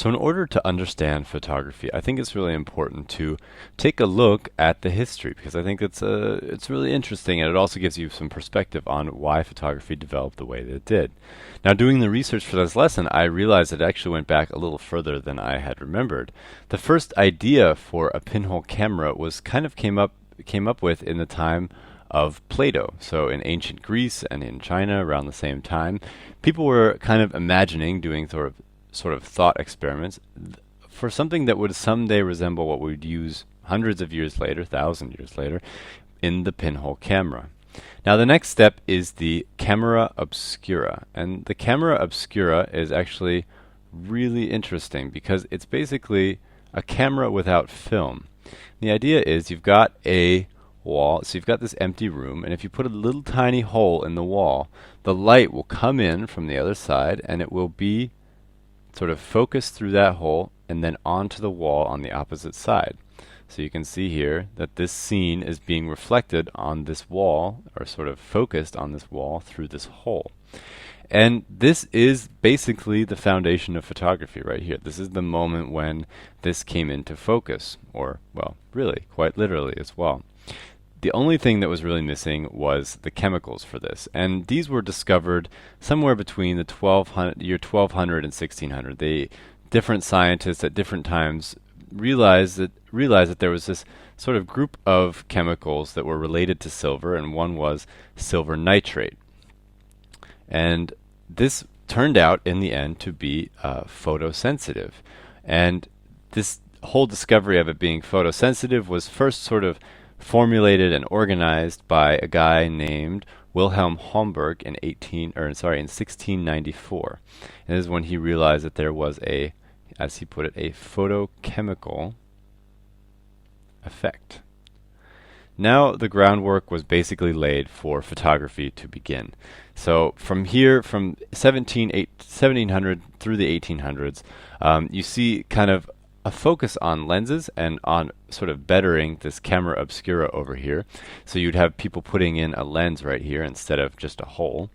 So in order to understand photography, I think it's really important to take a look at the history because I think it's really interesting and it also gives you some perspective on why photography developed the way that it did. Now, doing the research for this lesson, I realized it actually went back a little further than I had remembered. The first idea for a pinhole camera was kind of came up with in the time of Plato. So in ancient Greece and in China around the same time, people were kind of imagining doing sort of thought experiments for something that would someday resemble what we would use hundreds of years later, thousand years later, in the pinhole camera. Now the next step is the camera obscura, and the camera obscura is actually really interesting because it's basically a camera without film. The idea is you've got a wall, so you've got this empty room, and if you put a little tiny hole in the wall, the light will come in from the other side and it will be sort of focus through that hole and then onto the wall on the opposite side. So you can see here that this scene is being reflected on this wall, or sort of focused on this wall through this hole. And this is basically the foundation of photography right here. This is the moment when this came into focus, or, well, really, quite literally as well. The only thing that was really missing was the chemicals for this, and these were discovered somewhere between the year 1200 and 1600. The different scientists at different times realized that there was this sort of group of chemicals that were related to silver, and one was silver nitrate. And this turned out in the end to be photosensitive, and this whole discovery of it being photosensitive was first sort of formulated and organized by a guy named Wilhelm Homburg in 1694. And this is when he realized that there was a, as he put it, a photochemical effect. Now the groundwork was basically laid for photography to begin. So from here, from 1700 through the 1800s, you see kind of a focus on lenses and on sort of bettering this camera obscura over here. So you'd have people putting in a lens right here instead of just a hole.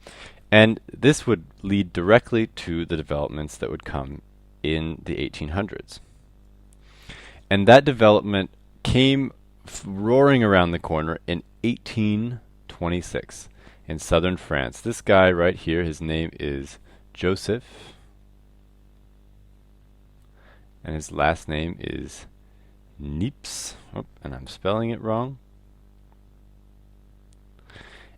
And this would lead directly to the developments that would come in the 1800s. And that development came roaring around the corner in 1826 in southern France. This guy right here, his name is Joseph, and his last name is Niepce. Oh, and I'm spelling it wrong.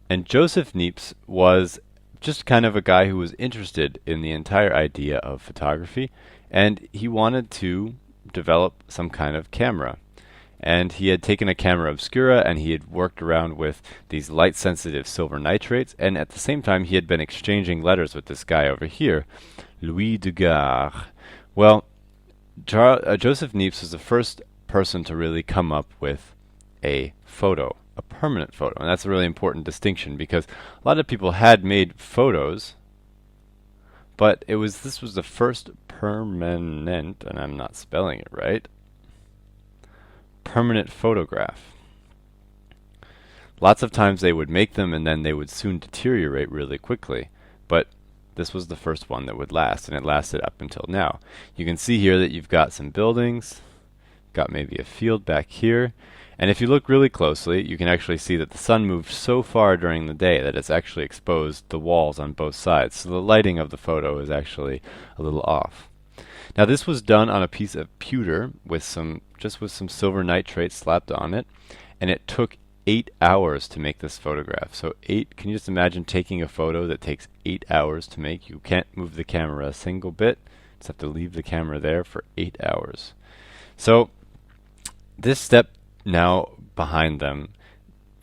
And Joseph Niepce was just kind of a guy who was interested in the entire idea of photography, and he wanted to develop some kind of camera. And he had taken a camera obscura and he had worked around with these light-sensitive silver nitrates, and at the same time he had been exchanging letters with this guy over here, Louis Daguerre. Well, Joseph Niepce was the first person to really come up with a photo, a permanent photo. And that's a really important distinction because a lot of people had made photos, but this was the first permanent, and I'm not spelling it right, permanent photograph. Lots of times they would make them and then they would soon deteriorate really quickly, but this was the first one that would last, and it lasted up until now. You can see here that you've got some buildings, got maybe a field back here, and if you look really closely, you can actually see that the sun moved so far during the day that it's actually exposed the walls on both sides, so the lighting of the photo is actually a little off. Now this was done on a piece of pewter with some silver nitrate slapped on it, and it took 8 hours to make this photograph. So can you just imagine taking a photo that takes 8 hours to make? You can't move the camera a single bit. Just have to leave the camera there for 8 hours. So this step now behind them,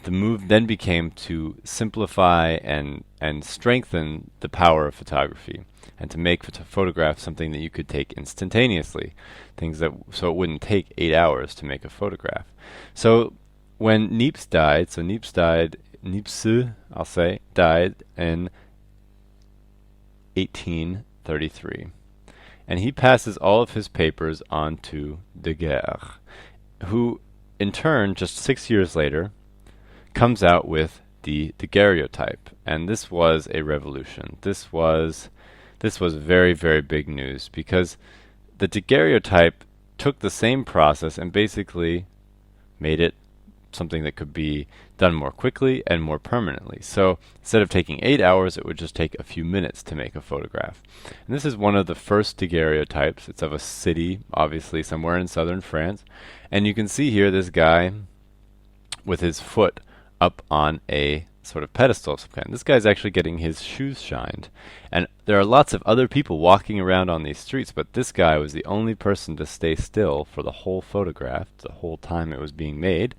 the move then became to simplify and strengthen the power of photography and to make photograph something that you could take instantaneously, so it wouldn't take 8 hours to make a photograph. So when Niepce died, Niepce, I'll say, died in 1833. And he passes all of his papers on to Daguerre, who in turn, just 6 years later, comes out with the daguerreotype. And this was a revolution. This was very, very big news because the daguerreotype took the same process and basically made it something that could be done more quickly and more permanently. So instead of taking 8 hours, it would just take a few minutes to make a photograph. And this is one of the first daguerreotypes. It's of a city, obviously somewhere in southern France. And you can see here this guy with his foot up on a sort of pedestal of some kind. This guy's actually getting his shoes shined. And there are lots of other people walking around on these streets, but this guy was the only person to stay still for the whole photograph, the whole time it was being made.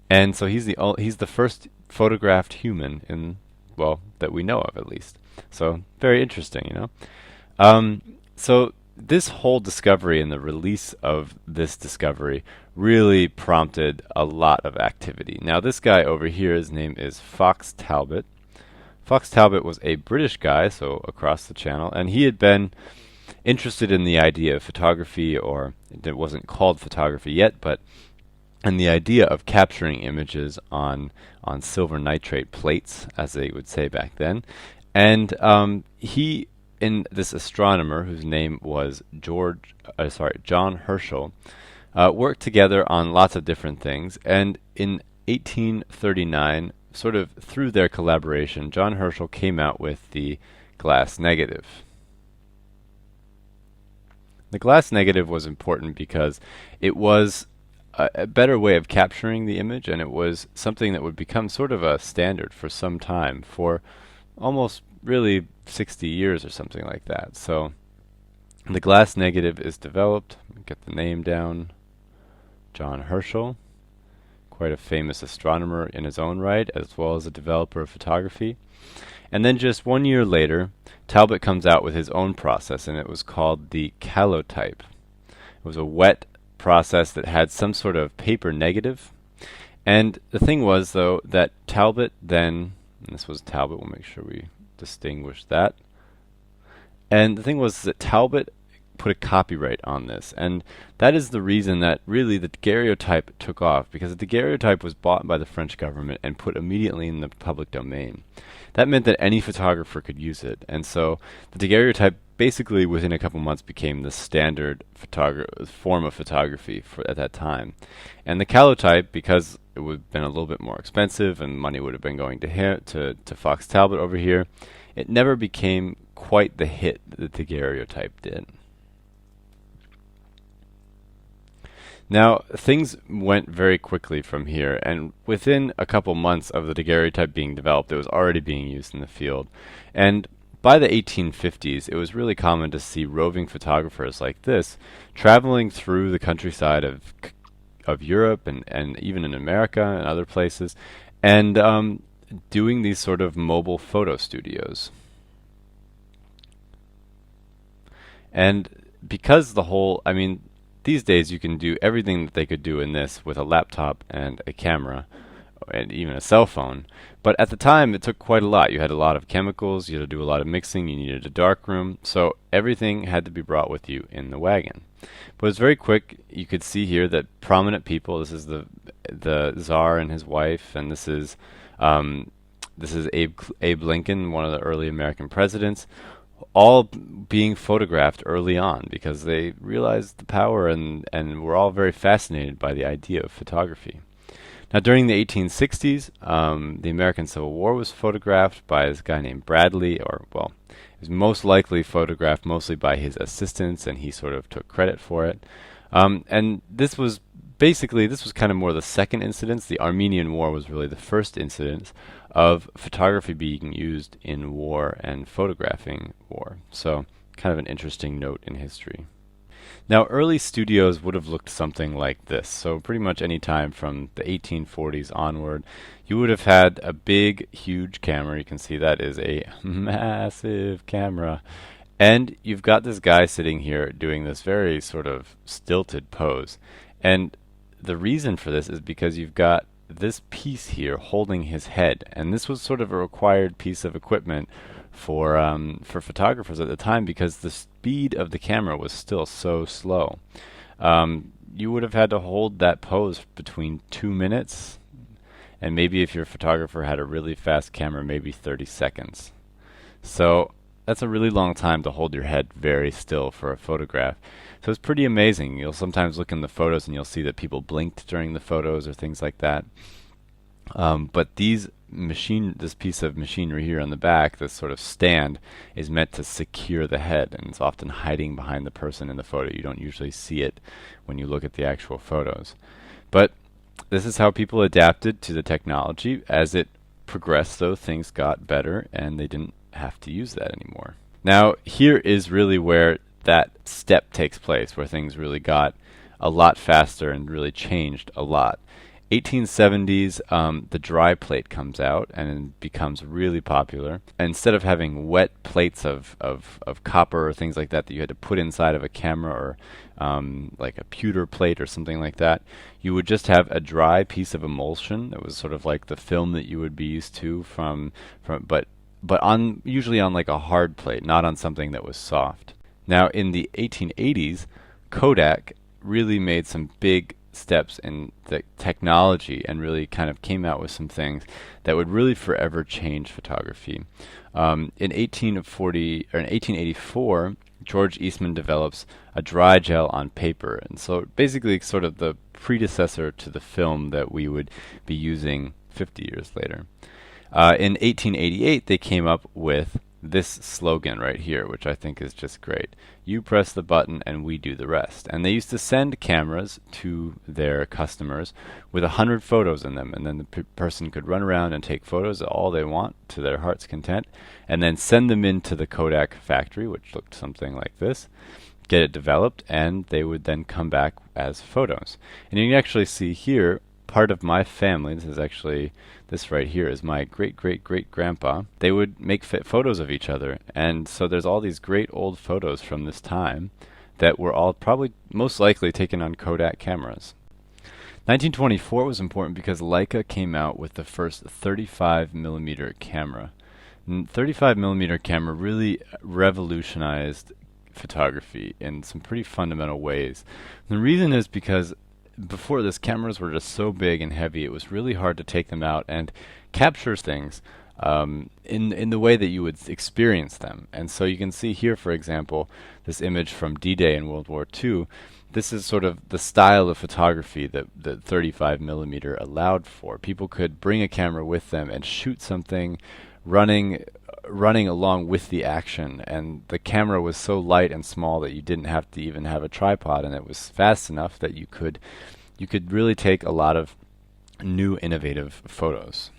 And so he's the first photographed human in, well, that we know of at least. So very interesting, you know. So this whole discovery and the release of this discovery really prompted a lot of activity. Now this guy over here, his name is Fox Talbot. Fox Talbot was a British guy, so across the channel, and he had been interested in the idea of photography, or it wasn't called photography yet, but and the idea of capturing images on silver nitrate plates, as they would say back then. And he and this astronomer, whose name was John Herschel, worked together on lots of different things. And in 1839, sort of through their collaboration, John Herschel came out with the glass negative. The glass negative was important because it was a better way of capturing the image, and it was something that would become sort of a standard for some time, for almost really 60 years or something like that. So the glass negative is developed. Get the name down. John Herschel, quite a famous astronomer in his own right, as well as a developer of photography. And then just 1 year later, Talbot comes out with his own process, and it was called the calotype. It was a wet process that had some sort of paper negative. And the thing was, though, that Talbot then, and this was Talbot, we'll make sure we distinguish that. And the thing was that Talbot put a copyright on this, and that is the reason that really the daguerreotype took off, because the daguerreotype was bought by the French government and put immediately in the public domain. That meant that any photographer could use it, and so the daguerreotype basically within a couple months became the standard form of photography at that time. And the calotype, because it would have been a little bit more expensive and money would have been going to Fox Talbot over here, it never became quite the hit that the daguerreotype did. Now, things went very quickly from here, and within a couple months of the daguerreotype being developed, it was already being used in the field. And by the 1850s, it was really common to see roving photographers like this traveling through the countryside of Europe and even in America and other places, and doing these sort of mobile photo studios. And because these days you can do everything that they could do in this with a laptop and a camera and even a cell phone. But at the time, it took quite a lot. You had a lot of chemicals, you had to do a lot of mixing, you needed a dark room, so everything had to be brought with you in the wagon. But it was very quick. You could see here that prominent people, this is the Tsar and his wife, and this is Abe Lincoln, one of the early American presidents, all being photographed early on because they realized the power and were all very fascinated by the idea of photography. Now, during the 1860s, the American Civil War was photographed by this guy named Bradley, it was most likely photographed mostly by his assistants, and he sort of took credit for it. And this was kind of more the second incidence. The Armenian War was really the first incidence of photography being used in war and photographing war. So, kind of an interesting note in history. Now, early studios would have looked something like this. So pretty much any time from the 1840s onward, you would have had a big, huge camera. You can see that is a massive camera. And you've got this guy sitting here doing this very sort of stilted pose. And the reason for this is because you've got this piece here holding his head. And this was sort of a required piece of equipment for photographers at the time because the speed of the camera was still so slow. You would have had to hold that pose between 2 minutes, and maybe if your photographer had a really fast camera, maybe 30 seconds. So that's a really long time to hold your head very still for a photograph. So it's pretty amazing. You'll sometimes look in the photos and you'll see that people blinked during the photos or things like that. But this piece of machinery here on the back, this sort of stand, is meant to secure the head, and it's often hiding behind the person in the photo. You don't usually see it when you look at the actual photos. But this is how people adapted to the technology. As it progressed, though, things got better, and they didn't have to use that anymore. Now, here is really where that step takes place, where things really got a lot faster and really changed a lot. 1870s, the dry plate comes out and becomes really popular. Instead of having wet plates of copper or things like that you had to put inside of a camera, or like a pewter plate or something like that, you would just have a dry piece of emulsion that was sort of like the film that you would be used to but on usually on like a hard plate, not on something that was soft. Now in the 1880s, Kodak really made some big steps in the technology and really kind of came out with some things that would really forever change photography. In 1884, George Eastman develops a dry gel on paper, and so basically sort of the predecessor to the film that we would be using 50 years later. In 1888, they came up with this slogan right here, which I think is just great. You press the button and we do the rest. And they used to send cameras to their customers with 100 photos in them, and then the person could run around and take photos of all they want to their heart's content, and then send them into the Kodak factory, which looked something like this, get it developed, and they would then come back as photos. And you can actually see here part of my family. This right here is my great-great-great-grandpa. They would make photos of each other, and so there's all these great old photos from this time that were all probably most likely taken on Kodak cameras. 1924 was important because Leica came out with the first 35 millimeter camera. 35 millimeter camera really revolutionized photography in some pretty fundamental ways. The reason is because before this, cameras were just so big and heavy, it was really hard to take them out and capture things in the way that you would experience them. And so you can see here, for example, this image from D-Day in World War II. This is sort of the style of photography that 35 millimeter allowed for. People could bring a camera with them and shoot something running along with the action, and the camera was so light and small that you didn't have to even have a tripod, and it was fast enough that you could really take a lot of new innovative photos.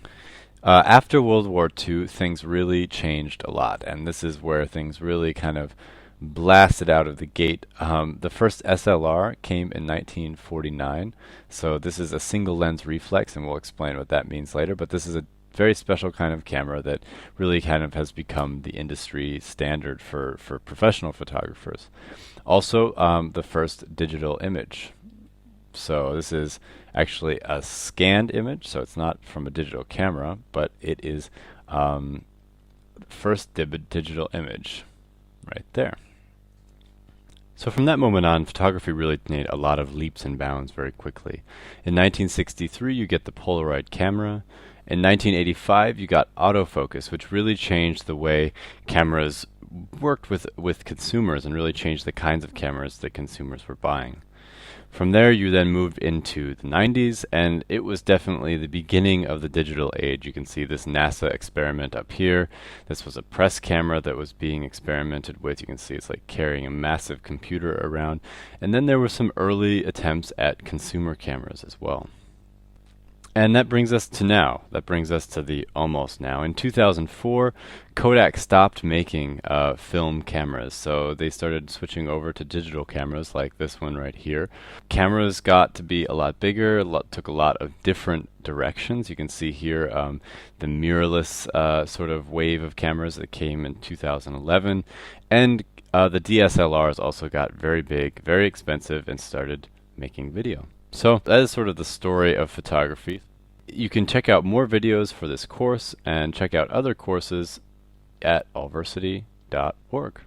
After World War II, things really changed a lot, and this is where things really kind of blasted out of the gate. The first SLR came in 1949, so this is a single lens reflex, and we'll explain what that means later, but this is a very special kind of camera that really kind of has become the industry standard for professional photographers. Also, the first digital image. So this is actually a scanned image, so it's not from a digital camera, but it is first digital image right there. So from that moment on, photography really made a lot of leaps and bounds very quickly. In 1963, you get the Polaroid camera. In 1985, you got autofocus, which really changed the way cameras worked with consumers and really changed the kinds of cameras that consumers were buying. From there, you then moved into the 90s, and it was definitely the beginning of the digital age. You can see this NASA experiment up here. This was a press camera that was being experimented with. You can see it's like carrying a massive computer around. And then there were some early attempts at consumer cameras as well. And that brings us to now. That brings us to the almost now. In 2004, Kodak stopped making film cameras, so they started switching over to digital cameras like this one right here. Cameras got to be a lot bigger, took a lot of different directions. You can see here the mirrorless sort of wave of cameras that came in 2011. And the DSLRs also got very big, very expensive, and started making video. So that is sort of the story of photography. You can check out more videos for this course and check out other courses at allversity.org.